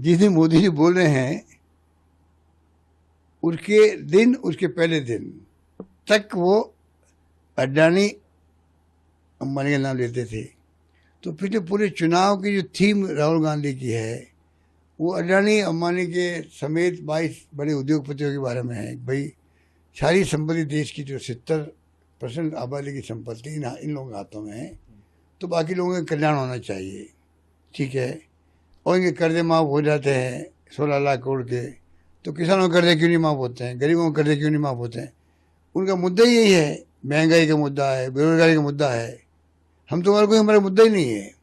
जिस दिन मोदी जी बोल रहे हैं उसके पहले दिन तक वो अडानी अंबानी का नाम लेते थे। तो पिछले पूरे चुनाव की जो थीम राहुल गांधी की है वो अडानी अंबानी के समेत 22 बड़े उद्योगपतियों के बारे में है। भाई सारी संपत्ति देश की जो 70% आबादी की संपत्ति इन लोगों के हाथों में है, तो बाकी लोगों का कल्याण होना चाहिए, ठीक है। और इनके कर्जे माफ़ हो जाते हैं 16 लाख करोड़ के, तो किसानों के कर्जे क्यों नहीं माफ़ होते हैं, गरीबों के कर्जे क्यों नहीं माफ़ होते हैं। उनका मुद्दा ही यही है, महंगाई का मुद्दा है, बेरोजगारी का मुद्दा है। हम तो और कोई हमारा मुद्दा ही नहीं है,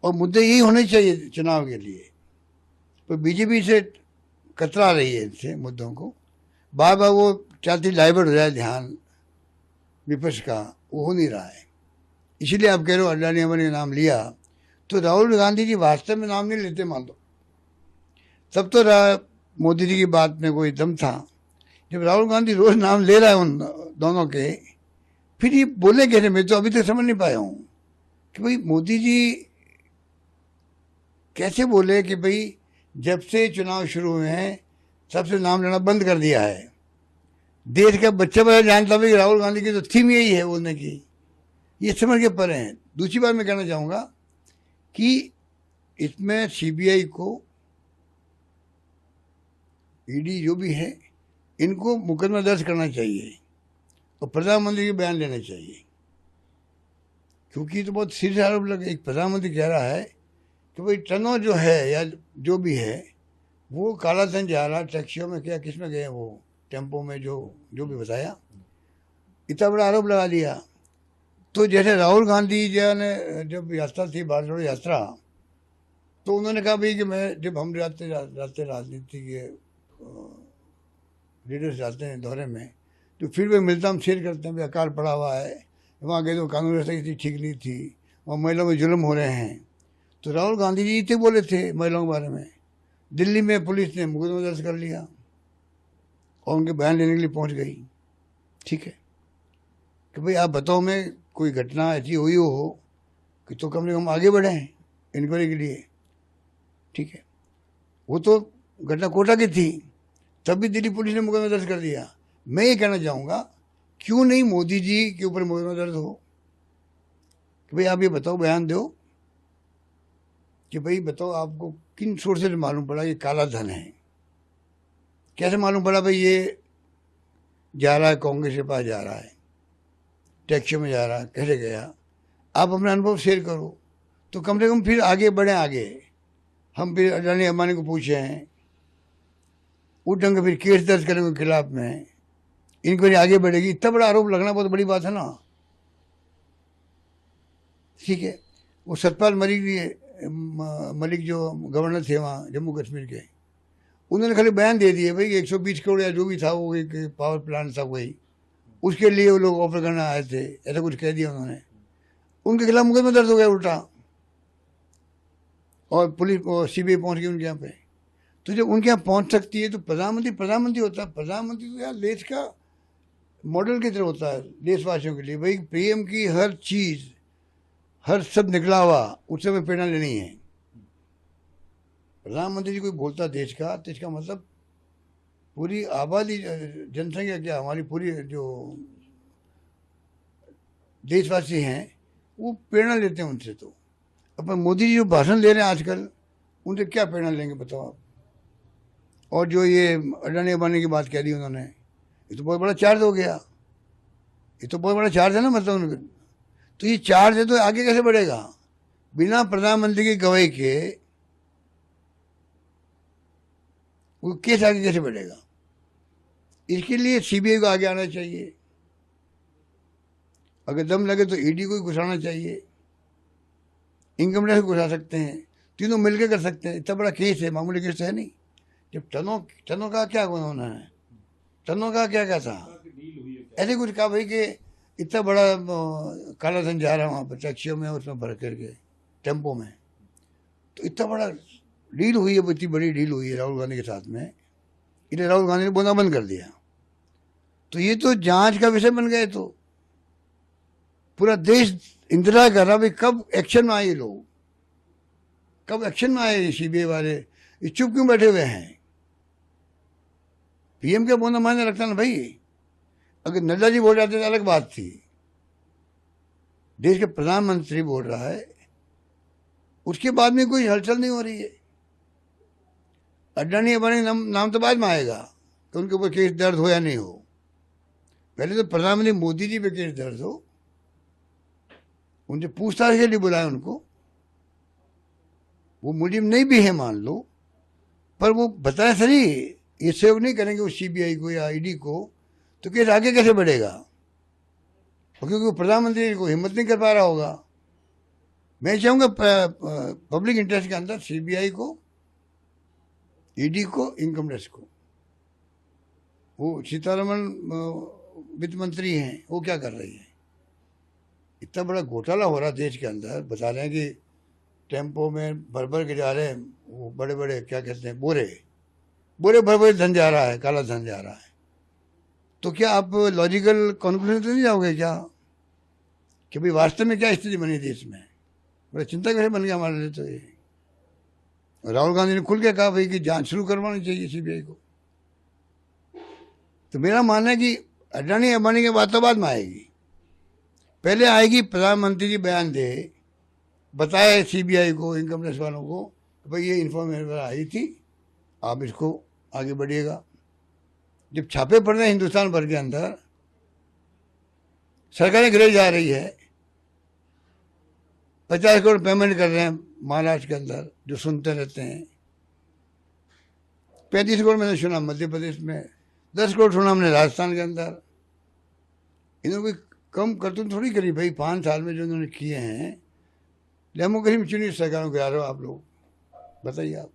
और मुद्दे यही होने चाहिए चुनाव के लिए। तो बीजेपी से कतरा रही है इनसे मुद्दों को, बार बार वो चाहती डाइवर्ट हो जाए ध्यान विपक्ष का, वो हो नहीं रहा है। इसीलिए आप कह रहे हो अडानी अंबानी का नाम लिया, तो राहुल गांधी जी वास्तव में नाम नहीं लेते मान लो, तब तो मोदी जी की बात में कोई दम था। जब राहुल गांधी रोज नाम ले रहा है उन दोनों के, फिर ये बोले कैसे, मैं तो अभी तक समझ नहीं पाया हूँ कि भाई मोदी जी कैसे बोले कि भाई जब से चुनाव शुरू हुए हैं तब से नाम लेना बंद कर दिया है। देश का बच्चा बच्चा जानता भी राहुल गांधी की तो थीम यही है बोलने की, ये समझ के परे हैं। दूसरी बात मैं कहना चाहूँगा कि इसमें सीबीआई को, ईडी जो भी है, इनको मुकदमा दर्ज करना चाहिए और प्रधानमंत्री के बयान लेने चाहिए, क्योंकि तो बहुत सीरियस आरोप लगे। एक प्रधानमंत्री कह रहा है कि भाई टनों जो है या जो भी है वो काला धन जा रहा, टैक्सियों में क्या किस में गए, वो टेम्पो में, जो भी बताया, इतना बड़ा आरोप लगा दिया। तो जैसे राहुल गांधी जी ने जब यात्रा थी, भारत जोड़ो यात्रा, तो उन्होंने कहा भाई कि मैं जब हम जाते राजनीति के लीडर्स जाते हैं दौरे में, तो फिर वे मिलता हम शेयर करते हैं, भाई अकाल पड़ा हुआ है, वहाँ गए तो कानून व्यवस्था इतनी ठीक नहीं थी, वहाँ महिलाओं में जुल्म हो रहे हैं। तो राहुल गांधी जी इतने बोले थे महिलाओं के बारे में, दिल्ली में पुलिस ने मुकदमा दर्ज कर लिया और उनके बयान लेने के लिए पहुंच गई, ठीक है। कि भाई आप बताओ, मैं कोई घटना ऐसी हुई हो कि तो कम से कम आगे बढ़े इंक्वायरी के लिए, ठीक है। वो तो घटना कोटा की थी, तब भी दिल्ली पुलिस ने मुकदमा दर्ज कर दिया। मैं ये कहना चाहूँगा क्यों नहीं मोदी जी के ऊपर मुकदमा दर्ज हो कि भाई आप ये बताओ, बयान दो कि भाई बताओ आपको किन सोर्स से मालूम पड़ा ये काला धन है, कैसे मालूम पड़ा भाई ये जा रहा है कांग्रेस के पास, जा रहा है टैक्सियों में जा रहा है, कैसे गया, आप अपना अनुभव शेयर करो, तो कम से कम फिर आगे बढ़ें। आगे हम फिर अडानी अंबानी को पूछे हैं, उस ढंग का फिर केस दर्ज करें उनके खिलाफ में, इंक्वायरी आगे बढ़ेगी। इतना बड़ा आरोप लगना बहुत बड़ी बात है ना, ठीक है। वो सतपाल मलिक जो गवर्नर थे वहाँ जम्मू कश्मीर के, उन्होंने खाली बयान दे दिए भाई 120 करोड़ या जो भी था वो एक पावर प्लांट था, वही उसके लिए वो लोग ऑफर करने आए थे, ऐसा कुछ कह दिया उन्होंने, उनके खिलाफ मुकदमा दर्ज हो गया उल्टा, और पुलिस और सीबीआई पहुंच गई उनके यहाँ पे। तो जब उनके यहाँ पहुंच सकती है तो प्रधानमंत्री होता है। प्रधानमंत्री तो यार देश का मॉडल की तरह होता है देशवासियों के लिए। भाई पीएम की हर चीज़, हर सब निकला हुआ उससे हमें प्रेरणा लेनी है। प्रधानमंत्री जी कोई बोलता देश का, तो इसका मतलब पूरी आबादी, जनसंख्या क्या, हमारी पूरी जो देशवासी हैं वो प्रेरणा लेते हैं उनसे। तो अपन मोदी जी जो भाषण दे रहे हैं आजकल, उनसे क्या प्रेरणा लेंगे बताओ आप। और जो ये अडानी अंबानी की बात कह दी उन्होंने, ये तो बहुत बड़ा चार्ज हो गया, ये तो बहुत बड़ा चार्ज है ना, मतलब उनका तो ये चार्ज है, तो आगे कैसे बढ़ेगा बिना प्रधानमंत्री की गवाही के, वो केस आगे कैसे बढ़ेगा। इसके लिए सीबीआई को आगे आना चाहिए, अगर दम लगे तो ईडी को घुसाना चाहिए, इनकम टैक्स घुसा सकते हैं, तीनों मिलकर कर सकते हैं। इतना बड़ा केस है, मामूली केस है नहीं। जब टनों का क्या गुना है, टनों का क्या था, ऐसे कुछ कहा भाई कि इतना बड़ा काला धन जा रहा है वहाँ पर टैक्सियों में, उसमें भर करके टेम्पो में, तो इतना बड़ा डील हुई है, इतनी बड़ी डील हुई है राहुल गांधी के साथ में, इसलिए राहुल गांधी ने बोलना बंद कर दिया। तो ये तो जांच का विषय बन गए, तो पूरा देश इंतजार कर रहा भाई कब एक्शन में आए ये लोग, कब एक्शन में आए सीबीआई वाले, ये चुप क्यों बैठे हुए हैं? पीएम क्या बोलना मायने रखता ना भाई। अगर नड्डा जी बोल जाते तो अलग बात थी। देश के प्रधानमंत्री बोल रहा है, उसके बाद में कोई हलचल नहीं हो रही है। अडानी अंबानी नाम तो बाद में आएगा कि उनके ऊपर केस दर्ज हो या नहीं हो। पहले तो प्रधानमंत्री मोदी जी पे केस दर्ज हो, उनसे पूछताछ के लिए बुलाए उनको। वो मुलिम नहीं भी है मान लो, पर वो बताए सही, ये सहयोग नहीं करेंगे वो सीबीआई को या ईडी को, तो केस आगे कैसे बढ़ेगा? क्योंकि वो प्रधानमंत्री को हिम्मत नहीं कर पा रहा होगा। मैं चाहूंगा पब्लिक इंटरेस्ट के अंदर सीबीआई को, ईडी को, इनकम टैक्स को। वो सीतारमण वित्त मंत्री हैं, वो क्या कर रही है? इतना बड़ा घोटाला हो रहा देश के अंदर, बता रहे हैं कि टेम्पो में भर भर के जा रहे हैं, वो बड़े बड़े क्या कहते हैं, बोरे भर भर धन जा रहा है, काला धन जा रहा है। तो क्या आप लॉजिकल कंक्लूजन तो नहीं जाओगे क्या कि भाई वास्तव में क्या स्थिति बनी देश में? बड़ा चिंता कैसे बन गया हमारे लिए। तो ये राहुल गांधी ने खुल के कहा भाई कि जांच शुरू करवानी चाहिए सीबीआई को। तो मेरा मानना है कि अडानी अंबानी के बाद तो बाद में आएगी। पहले आएगी प्रधानमंत्री जी बयान दे, बताए सीबीआई को, इनकम टैक्स वालों को, भाई ये इन्फॉर्मेशन आई थी, आप इसको आगे बढ़िएगा। जब छापे पड़ रहे हैं हिंदुस्तान भर के अंदर, सरकारें गिरे जा रही है, 50 करोड़ पेमेंट कर रहे हैं महाराष्ट्र के अंदर, जो सुनते रहते हैं। 35 करोड़ मैंने सुना मध्य प्रदेश में, 10 करोड़ सुना हमने राजस्थान के अंदर। इन्होंने कोई कम करतूत थोड़ी करी भाई 5 साल में जो इन्होंने किए हैं। डेमोक्रेसी में चुनी सरकारों गिरा रहे हो आप लोग, बताइए आप।